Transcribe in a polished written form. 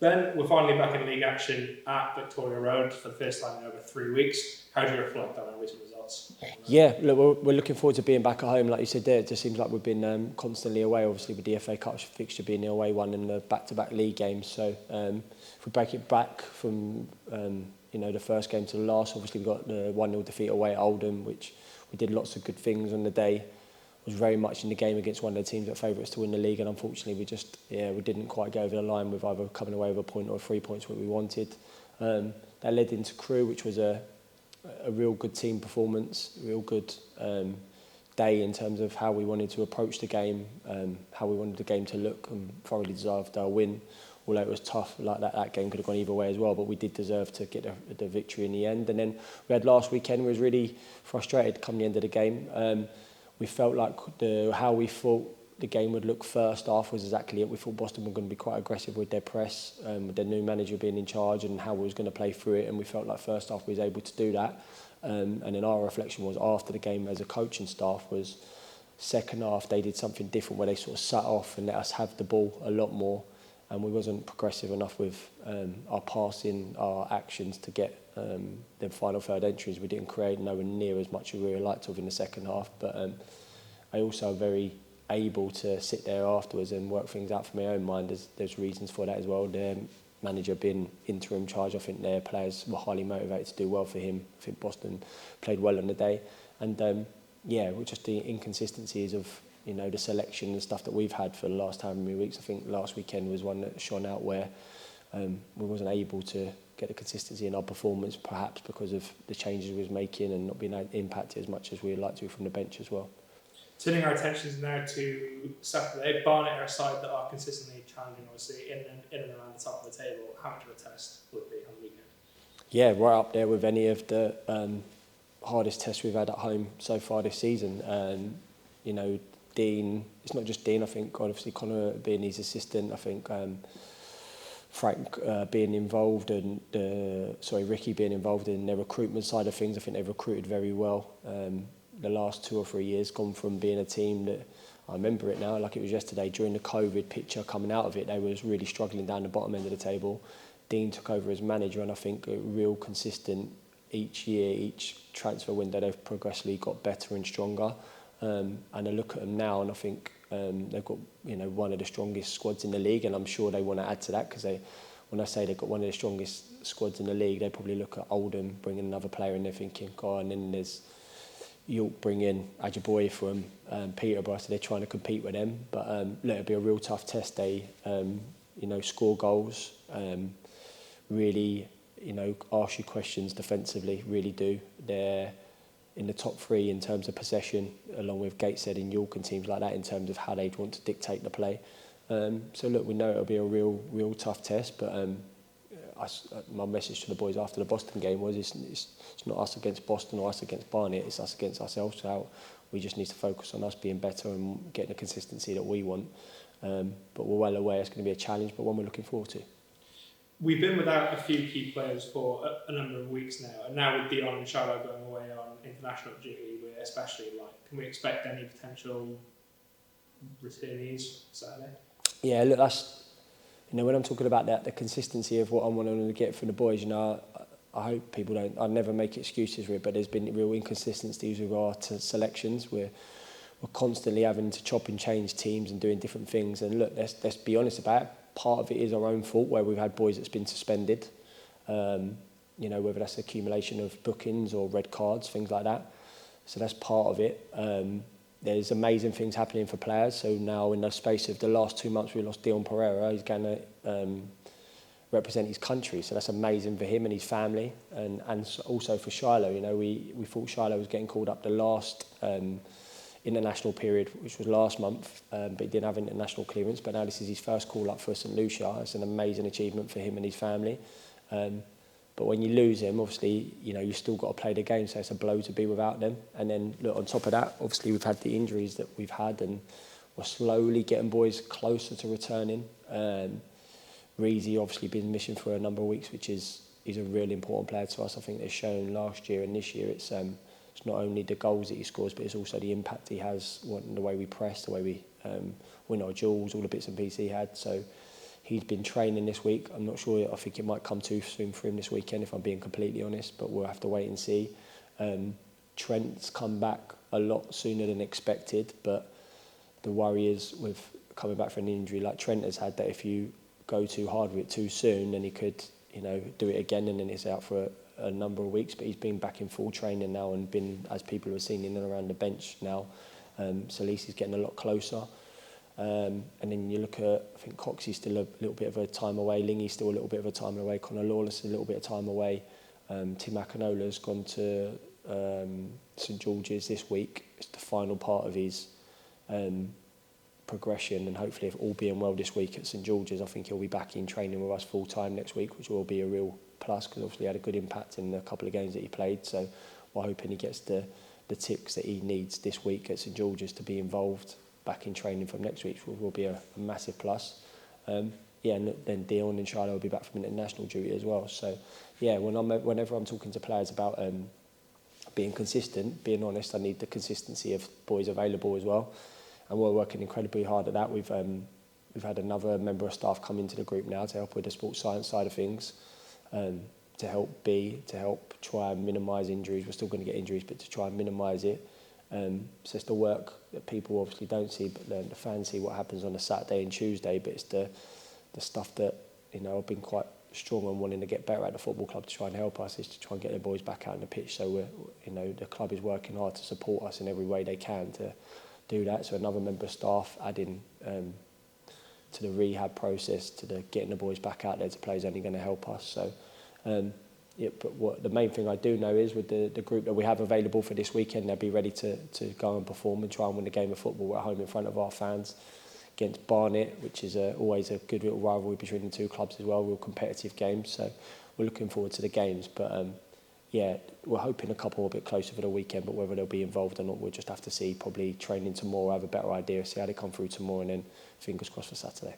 Ben, we're finally back in league action at Victoria Road for the first time in over 3 weeks. How do you reflect on our recent results? Yeah, look, we're looking forward to being back at home. Like you said there, it just seems like we've been constantly away, obviously with the FA Cup fixture being the away one and the back-to-back league games. So if we break it back from the first game to the last, obviously we got the 1-0 defeat away at Oldham, which we did lots of good things on the day. Was very much in the game against one of the teams that favourites to win the league, and unfortunately we didn't quite go over the line with either coming away with a point or 3 points what we wanted. That led into Crewe, which was a real good team performance, real good day in terms of how we wanted to approach the game, how we wanted the game to look, and thoroughly deserved our win. Although it was tough, like that game could have gone either way as well, but we did deserve to get the victory in the end. And then we had last weekend, we was really frustrated come the end of the game. We felt like how we thought the game would look first half was exactly it. We thought Boston were going to be quite aggressive with their press, with their new manager being in charge and how we was going to play through it. And we felt like first half we was able to do that. And then our reflection was after the game as a coaching staff was second half they did something different where they sort of sat off and let us have the ball a lot more. And we wasn't progressive enough with our passing, our actions to get the final third entries. We didn't create nowhere near as much as we would like to have in the second half. But I also am very able to sit there afterwards and work things out for my own mind. There's reasons for that as well. Their manager being interim charge, I think their players were highly motivated to do well for him. I think Boston played well on the day. And just the inconsistencies of the selection and stuff that we've had for the last how many weeks. I think last weekend was one that shone out where we wasn't able to get the consistency in our performance, perhaps because of the changes we was making and not being impacted as much as we'd like to from the bench as well. Turning our attentions now to Saturday, Barnet are a side that are consistently challenging, obviously, in and around the top of the table. How much of a test will it be on the weekend? Yeah, right up there with any of the hardest tests we've had at home so far this season. Dean, it's not just Dean, I think, obviously Connor being his assistant, I think Frank being involved and Ricky being involved in their recruitment side of things. I think they've recruited very well. The last 2 or 3 years gone from being a team that, I remember it now like it was yesterday, during the COVID picture coming out of it, they was really struggling down the bottom end of the table. Dean took over as manager and I think a real consistent each year, each transfer window, they've progressively got better and stronger. And I look at them now and I think they've got one of the strongest squads in the league, and I'm sure they want to add to that because when I say they've got one of the strongest squads in the league, they probably look at Oldham bringing another player and they're thinking, and then there's York bringing Ajiboye from Peterborough, so they're trying to compete with them. But it'll be a real tough test. They score goals, really ask you questions defensively, really do. They're in the top 3 in terms of possession, along with Gateshead and York and teams like that in terms of how they'd want to dictate the play. So look, we know it'll be a real tough test, but my message to the boys after the Boston game was it's not us against Boston or us against Barnet, it's us against ourselves. So we just need to focus on us being better and getting the consistency that we want. But we're well aware it's going to be a challenge, but one we're looking forward to. We've been without a few key players for a number of weeks now, and now with Dion and Charlotte going away on international duty, we're especially can we expect any potential returnees Saturday? Yeah, look, that's when I'm talking about that, the consistency of what I'm wanting to get from the boys, I hope people don't. I never make excuses for it, but there's been real inconsistencies with our selections. We're constantly having to chop and change teams and doing different things. And look, let's be honest about it. Part of it is our own fault where we've had boys that's been suspended. Whether that's accumulation of bookings or red cards, things like that. So that's part of it. There's amazing things happening for players. So now in the space of the last 2 months, we lost Dion Pereira. He's going to represent his country. So that's amazing for him and his family. And also for Shiloh. We thought Shiloh was getting called up the last international period, which was last month, but he didn't have international clearance. But now this is his first call up for St Lucia. It's an amazing achievement for him and his family. But when you lose him, obviously, you've still got to play the game, so it's a blow to be without them. And then, look, on top of that, obviously we've had the injuries that we've had, and we're slowly getting boys closer to returning. Reezy obviously been missing for a number of weeks, which is a really important player to us. I think they've shown last year and this year it's not only the goals that he scores, but it's also the impact he has, the way we press, the way we win our duels, all the bits and pieces he had. So He's been training this week. I'm not sure. I think it might come too soon for him this weekend, if I'm being completely honest. But we'll have to wait and see. Trent's come back a lot sooner than expected, but the worry is with coming back from an injury like Trent has had, that if you go too hard with it too soon, then he could, do it again, and then he's out for a number of weeks. But he's been back in full training now and been, as people have seen, in and around the bench now. So at least he's getting a lot closer. And then you look at, I think Coxey's still a little bit of a time away, Lingy's still a little bit of a time away, Conor Lawless a little bit of time away. Tim Akinola's gone to St George's this week. It's the final part of his progression, and hopefully, if all being well this week at St George's, I think he'll be back in training with us full time next week, which will be a real plus, because obviously he had a good impact in the couple of games that he played. So we're hoping he gets the ticks that he needs this week at St George's to be involved back in training from next week, which will be a massive plus. And then Dion and Charlotte will be back from international duty as well. So yeah, whenever I'm talking to players about being consistent, being honest, I need the consistency of boys available as well, and we're working incredibly hard at that. We've had another member of staff come into the group now to help with the sports science side of things, to help try and minimise injuries. We're still going to get injuries, but to try and minimise it. So it's the work that people obviously don't see, but the fans see what happens on a Saturday and Tuesday. But it's the stuff that I've been quite strong on wanting to get better at the football club to try and help us, is to try and get the boys back out on the pitch. So the club is working hard to support us in every way they can to do that. So another member of staff adding to the rehab process, to the getting the boys back out there to play, is only going to help us. So but what the main thing I do know is, with the group that we have available for this weekend, they'll be ready to go and perform and try and win the game of football at home in front of our fans against Barnet, which is always a good little rivalry between the two clubs as well, real competitive games. So we're looking forward to the games. But we're hoping a couple a bit closer for the weekend, but whether they'll be involved or not, we'll just have to see. Probably training tomorrow, have a better idea, see how they come through tomorrow, and then fingers crossed for Saturday.